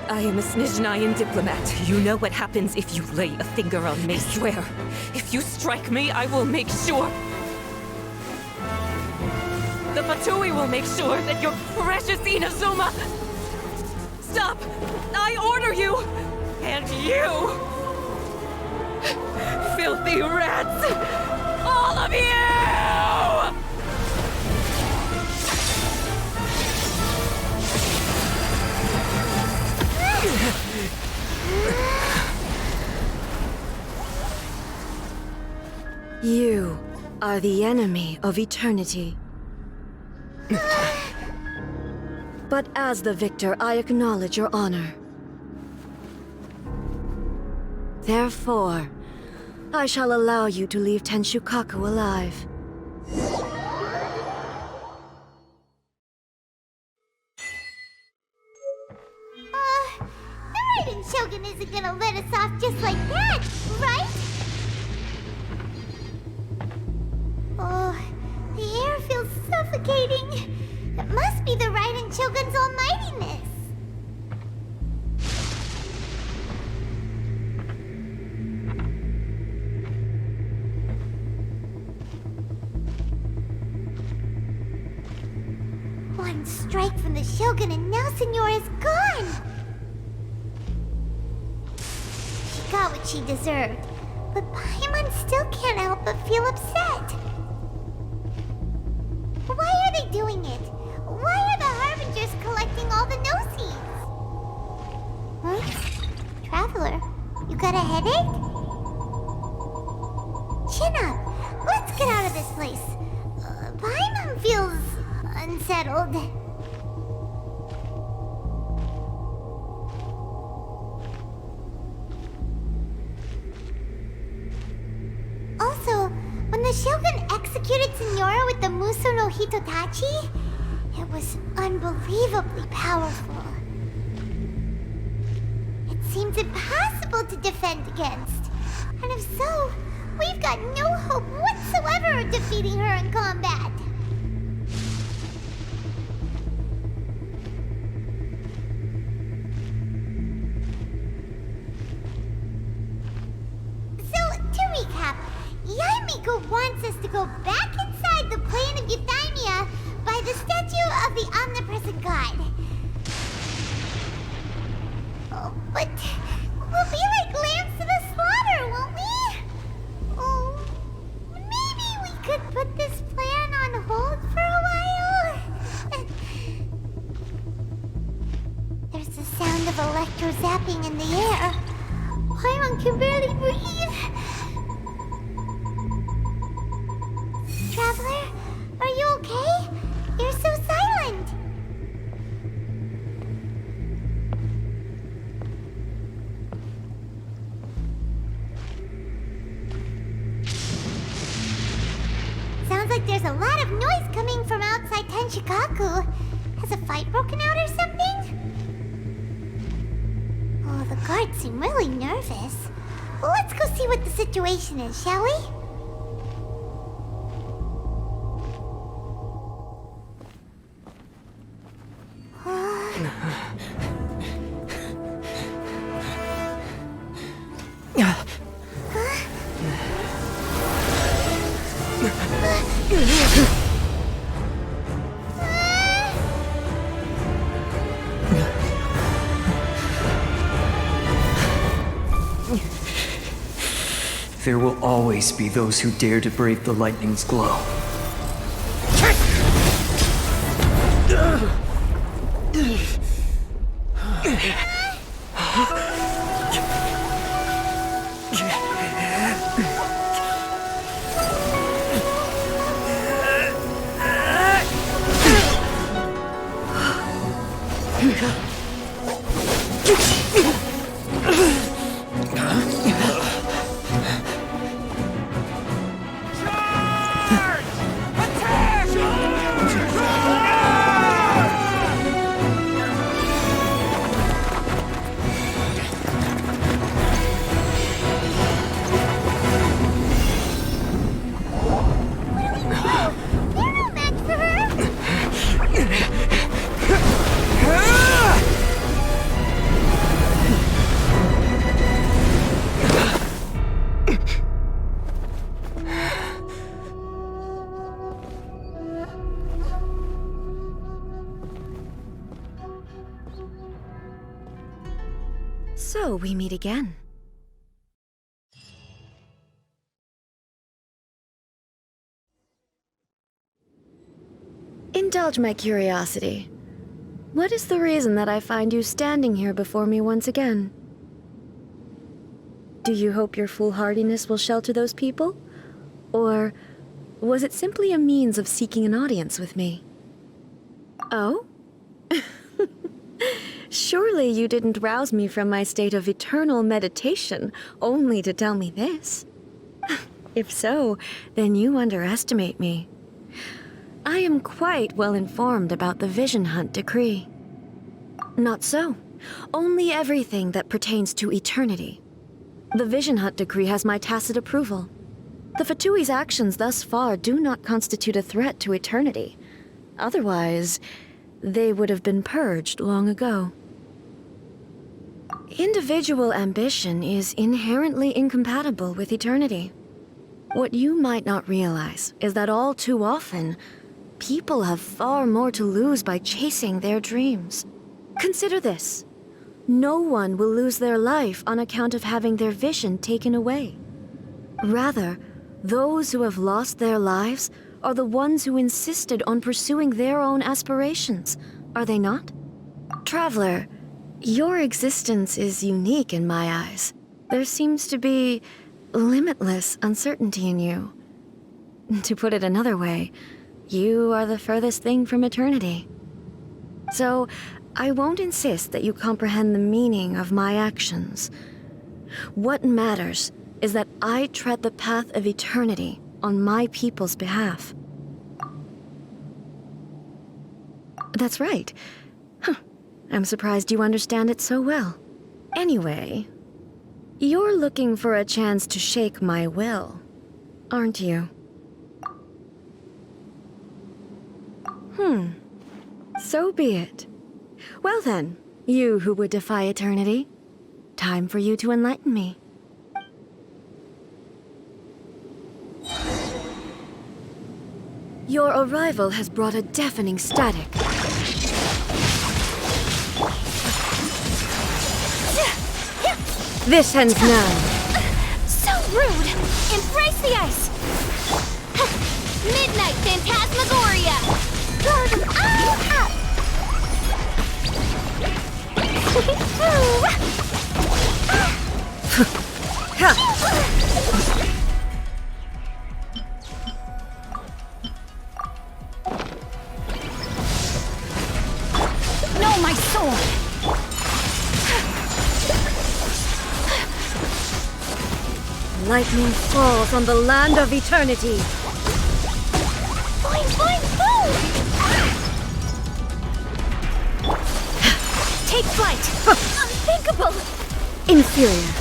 I am a Snezhnayan diplomat. You know what happens if you lay a finger on me, swear. If you strike me, I will make sure... The Fatui will make sure that your precious Inazuma... Stop! I order you! And you! Filthy rats! All of you! You are the enemy of eternity. But as the victor, I acknowledge your honor. Therefore, I shall allow you to leave Tenshukaku alive. The Raiden Shogun isn't gonna let us off just like that, right? Oh, the air feels suffocating. It must be the Raiden Shogun's almightiness. One strike from the Shogun and now Senora is gone. She got what she deserved, but Paimon still can't help but feel upset. Why are they doing it? Why are the Harbingers collecting all the no-seeds? Huh? Traveler, you got a headache? Chin up. Let's get out of this place. Paimon feels unsettled. Also, when the Shogun executed Senora with the Muso no Hitotachi, it was unbelievably powerful. It seems impossible to defend against. And if so, we've got no hope whatsoever of defeating her in combat. Yaimiko wants us to go back inside the plane of Euthymia by the statue of the Omnipresent God. Oh, but we'll be like lambs to the slaughter, won't we? Oh, maybe we could put this plan on hold for a while? There's the sound of electro zapping in the air. Paimon can barely breathe. Traveler, are you okay? You're so silent. Sounds like there's a lot of noise coming from outside Tenshukaku. Has a fight broken out or something? Oh, the guards seem really nervous. Well, let's go see what the situation is, shall we? There will always be those who dare to brave the lightning's glow. They're no match for her. So we meet again. Indulge my curiosity. What is the reason that I find you standing here before me once again? Do you hope your foolhardiness will shelter those people? Or was it simply a means of seeking an audience with me? Oh? Surely you didn't rouse me from my state of eternal meditation only to tell me this. If so, then you underestimate me. I am quite well informed about the Vision Hunt decree. Not so. Only everything that pertains to eternity. The Vision Hunt decree has my tacit approval. The Fatui's actions thus far do not constitute a threat to eternity. Otherwise, they would have been purged long ago. Individual ambition is inherently incompatible with eternity. What you might not realize is that all too often, people have far more to lose by chasing their dreams. Consider this. No one will lose their life on account of having their vision taken away. Rather, those who have lost their lives are the ones who insisted on pursuing their own aspirations, are they not? Traveler, your existence is unique in my eyes. There seems to be limitless uncertainty in you. To put it another way, you are the furthest thing from eternity. So, I won't insist that you comprehend the meaning of my actions. What matters is that I tread the path of eternity on my people's behalf. That's right. I'm surprised you understand it so well. Anyway, you're looking for a chance to shake my will, aren't you? So be it. Well then, you who would defy eternity, time for you to enlighten me. Your arrival has brought a deafening static. This ends now. So rude! Embrace the ice! Midnight Phantasmagoria! No, my sword! Lightning falls on the land of eternity. Boing, boing, boom! Take flight! Unthinkable! Inferior.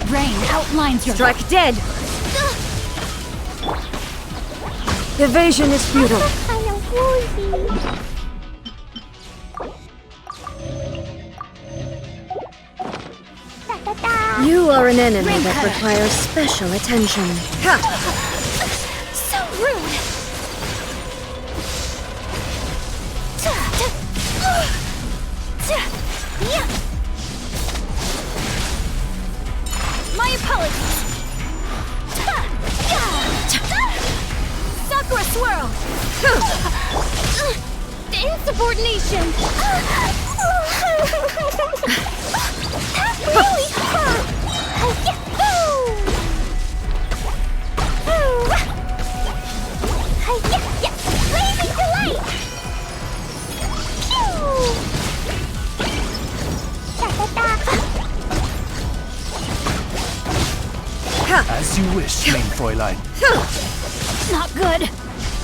Rain outlines your... Strike dead. Evasion is futile. Kind of woozy. You are an enemy that requires special attention. Ha! So rude! My apologies! Sakura swirl! Insubordination! That really hurt! Blazing delight! As you wish, mein Fräulein. Not good!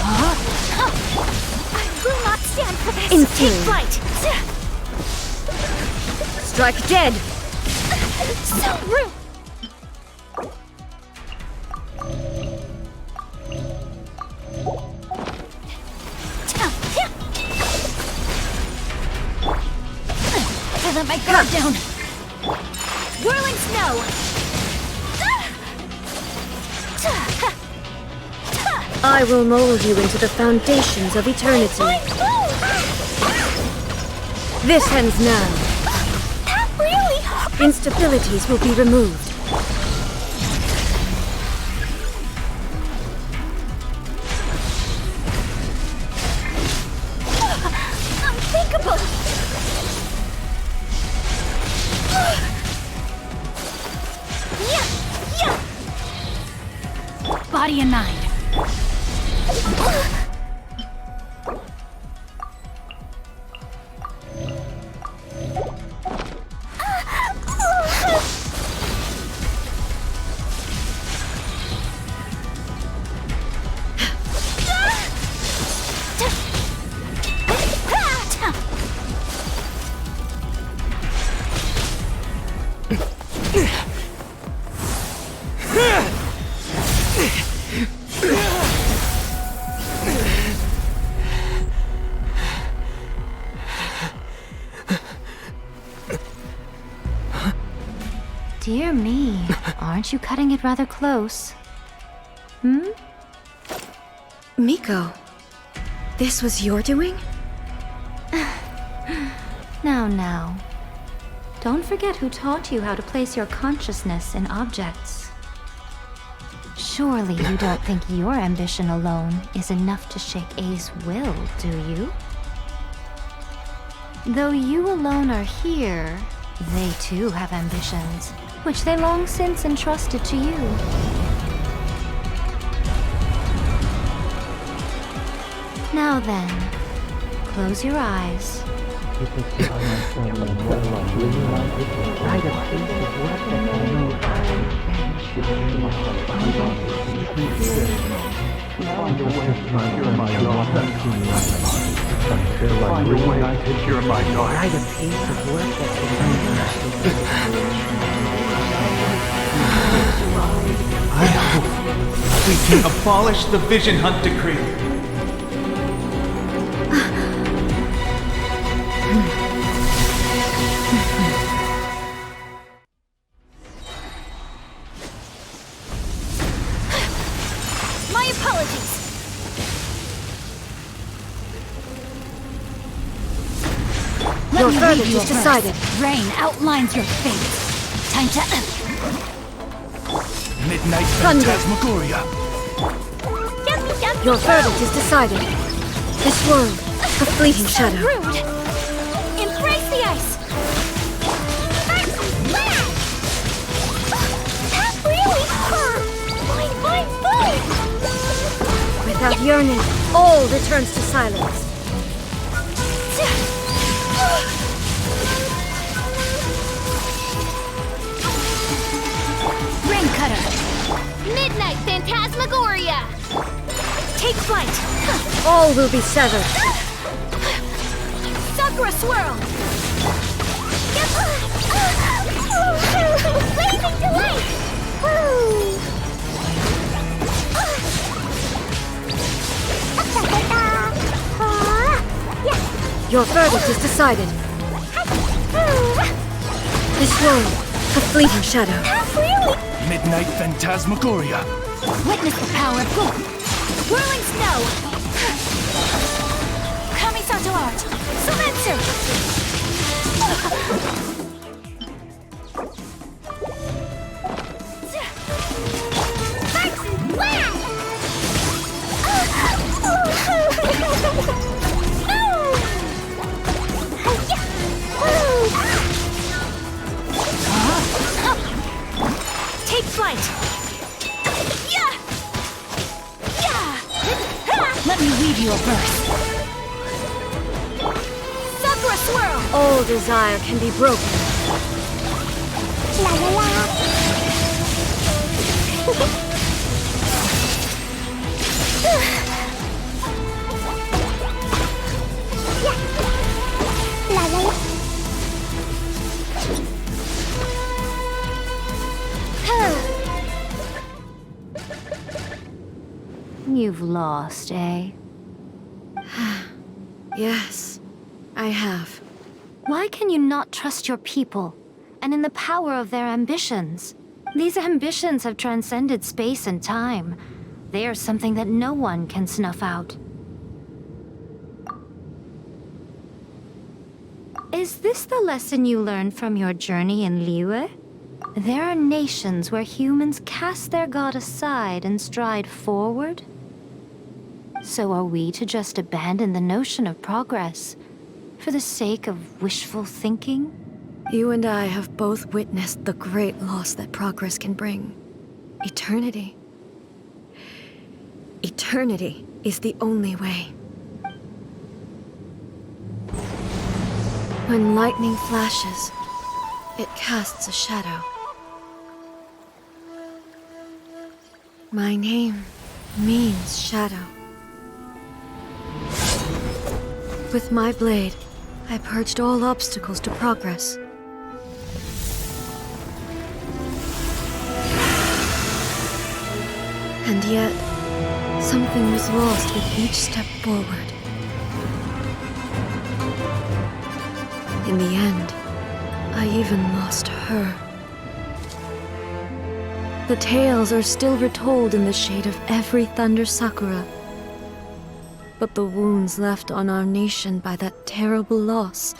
I will not stand for this! Inferior. Take flight! Strike dead. So rude! I let my guard down! Whirling snow! I will mold you into the foundations of eternity. This ends now. That really hurt. Instabilities will be removed. Unthinkable. Body and mind. Dear me, aren't you cutting it rather close? Hmm? Miko, this was your doing? Now. Don't forget who taught you how to place your consciousness in objects. Surely you don't think your ambition alone is enough to shake A's will, do you? Though you alone are here, they too have ambitions, which they long since entrusted to you. Now then, close your eyes. I hope we can abolish the Vision Hunt Decree. My apologies. Your Let me read verdict you is a verse. decided. Rain outlines your fate. Time to... Midnight Thunder. Phantasmagoria. Your verdict is decided. This world, a fleeting shadow. Rude! Embrace the ice! That really hurt. My foot. Without yearning, all returns to silence. Rain Cutter! Midnight Phantasmagoria. Take flight! All will be severed. Sakura Swirl! Blazing Delight. Your verdict is decided. This world, a fleeting shadow. Midnight Phantasmagoria. Witness the power of Gold! Whirling Snow! Kamisato Art! Sumetsu! Take flight! Yeah! Let me read you a verse. Sakura Swirl! All desire can be broken. La la la. La la la. You've lost, eh? Yes, I have. Why can you not trust your people, and in the power of their ambitions? These ambitions have transcended space and time. They are something that no one can snuff out. Is this the lesson you learned from your journey in Liyue? There are nations where humans cast their god aside and stride forward? So are we to just abandon the notion of progress for the sake of wishful thinking? You and I have both witnessed the great loss that progress can bring. Eternity. Eternity is the only way. When lightning flashes, it casts a shadow. My name means shadow. With my blade, I purged all obstacles to progress. And yet, something was lost with each step forward. In the end, I even lost her. The tales are still retold in the shade of every Thunder Sakura. But the wounds left on our nation by that terrible loss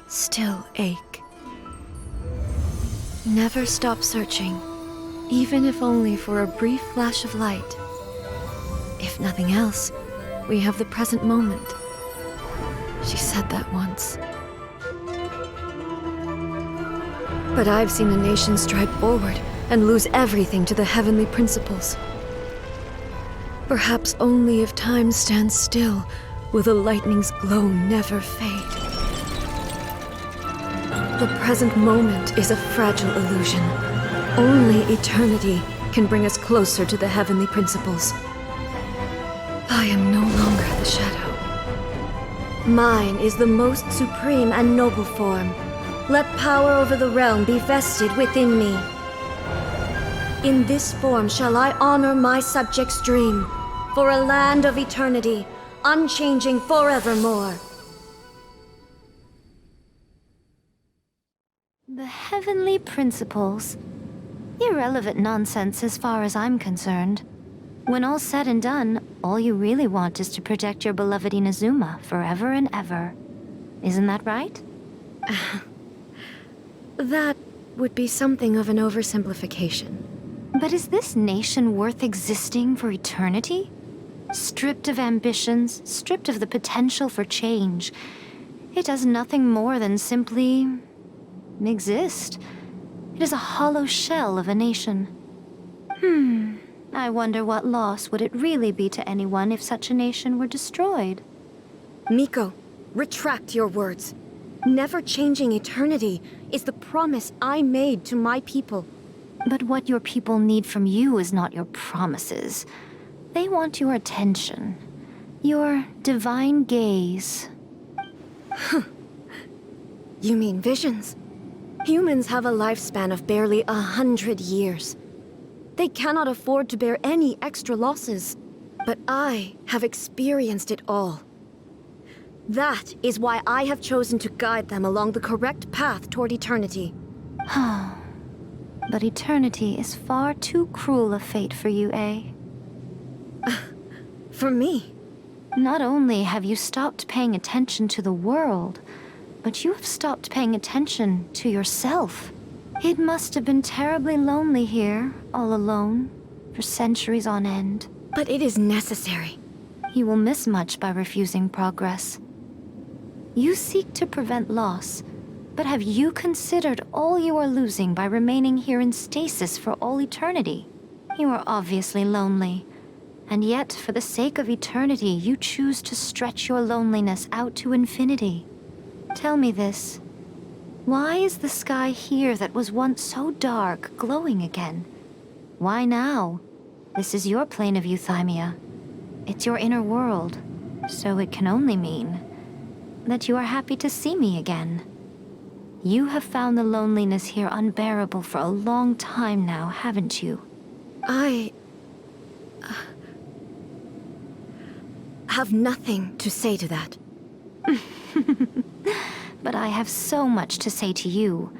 still ache. Never stop searching, even if only for a brief flash of light. If nothing else, we have the present moment. She said that once. But I've seen a nation stride forward and lose everything to the heavenly principles. Perhaps only if time stands still will the lightning's glow never fade. The present moment is a fragile illusion. Only eternity can bring us closer to the heavenly principles. I am no longer the shadow. Mine is the most supreme and noble form. Let power over the realm be vested within me. In this form shall I honor my subjects' dream, for a land of eternity, unchanging forevermore. The heavenly principles. Irrelevant nonsense as far as I'm concerned. When all's said and done, all you really want is to protect your beloved Inazuma forever and ever. Isn't that right? That would be something of an oversimplification. But is this nation worth existing for eternity? Stripped of ambitions, stripped of the potential for change. It does nothing more than simply exist. It is a hollow shell of a nation. I wonder what loss would it really be to anyone if such a nation were destroyed? Miko, retract your words. Never changing eternity is the promise I made to my people. But what your people need from you is not your promises. They want your attention. Your divine gaze. You mean visions? Humans have a lifespan of barely 100 years. They cannot afford to bear any extra losses. But I have experienced it all. That is why I have chosen to guide them along the correct path toward eternity. But eternity is far too cruel a fate for you, eh? For me? Not only have you stopped paying attention to the world, but you have stopped paying attention to yourself. It must have been terribly lonely here, all alone, for centuries on end. But it is necessary. You will miss much by refusing progress. You seek to prevent loss, but have you considered all you are losing by remaining here in stasis for all eternity? You are obviously lonely, and yet for the sake of eternity you choose to stretch your loneliness out to infinity. Tell me this. Why is the sky here that was once so dark glowing again? Why now? This is your plane of euthymia. It's your inner world, so it can only mean that you are happy to see me again. You have found the loneliness here unbearable for a long time now, haven't you? I have nothing to say to that. But I have so much to say to you.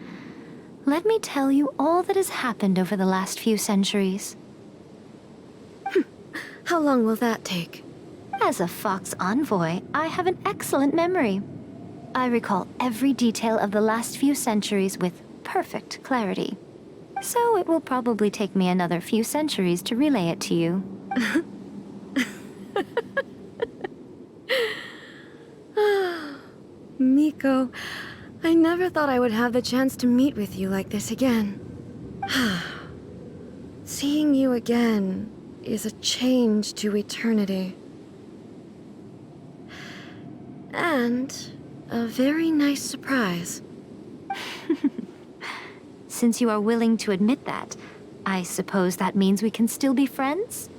Let me tell you all that has happened over the last few centuries. How long will that take? As a Fox envoy, I have an excellent memory. I recall every detail of the last few centuries with perfect clarity. So it will probably take me another few centuries to relay it to you. Miko, I never thought I would have the chance to meet with you like this again. Seeing you again is a change to eternity. And a very nice surprise. Since you are willing to admit that, I suppose that means we can still be friends?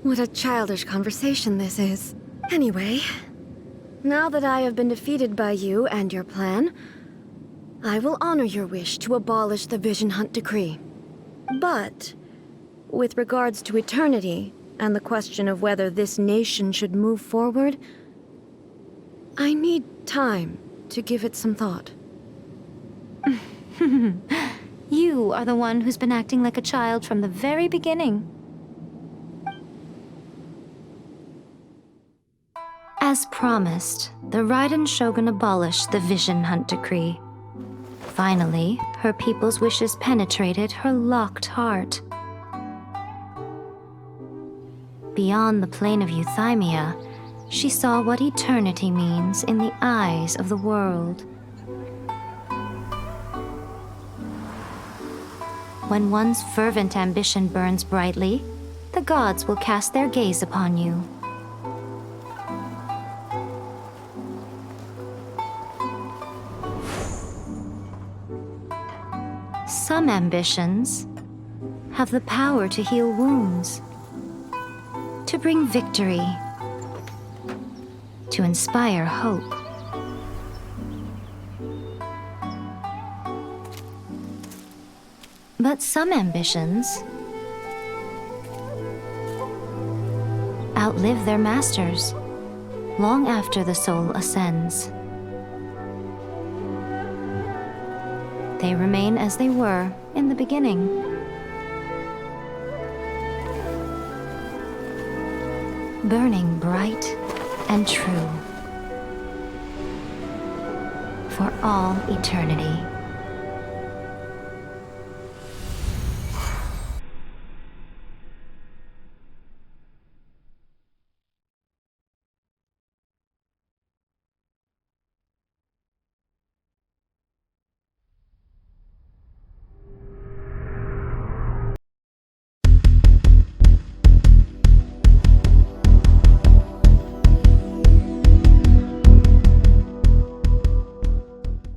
What a childish conversation this is. Anyway, now that I have been defeated by you and your plan, I will honor your wish to abolish the Vision Hunt Decree. But, with regards to eternity and the question of whether this nation should move forward, I need time to give it some thought. You are the one who's been acting like a child from the very beginning. As promised, the Raiden Shogun abolished the Vision Hunt Decree. Finally, her people's wishes penetrated her locked heart. Beyond the plane of euthymia, she saw what eternity means in the eyes of the world. When one's fervent ambition burns brightly, the gods will cast their gaze upon you. Some ambitions have the power to heal wounds, to bring victory, to inspire hope. But some ambitions outlive their masters long after the soul ascends. They remain as they were in the beginning. Burning bright and true for all eternity.